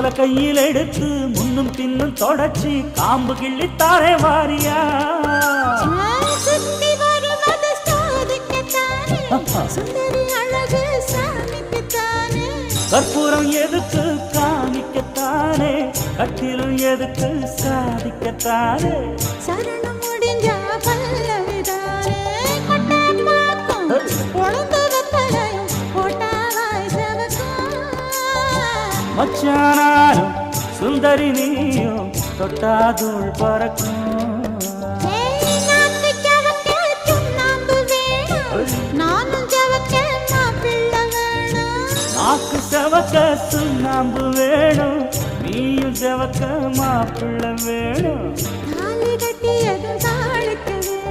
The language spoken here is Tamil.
மாப்பிள கையில் எடுத்து முன்னும் பின்னும் தொடச்சி காம்பு கிள்ளித்தாரே வாரியா சுத்தி வருவது சோதிக்கத்தானே சுந்தரி அழகு சாமிக்குத்தானே கற்பூரம் எதுக்கு காமிக்கத்தானே கட்டிலும் எதுக்கு சாதிக்கத்தானே சரணம் முடிஞ்சா பல்லவிதானே கொட்டாப்பாக்கும் பொழுது வெப்பலையும் போட்டாவாய் செவக்கும் மச்சானாரும் சுந்தரி நீயும் தொட்டாதூள் பறக்கும் நாக்கு செவக்க சுண்ணாம்பு வேணும் நீயும் செவக்க மாப்பிள்ள வேணும் தாலி கட்டியதும் தாளுக்கு வேணும்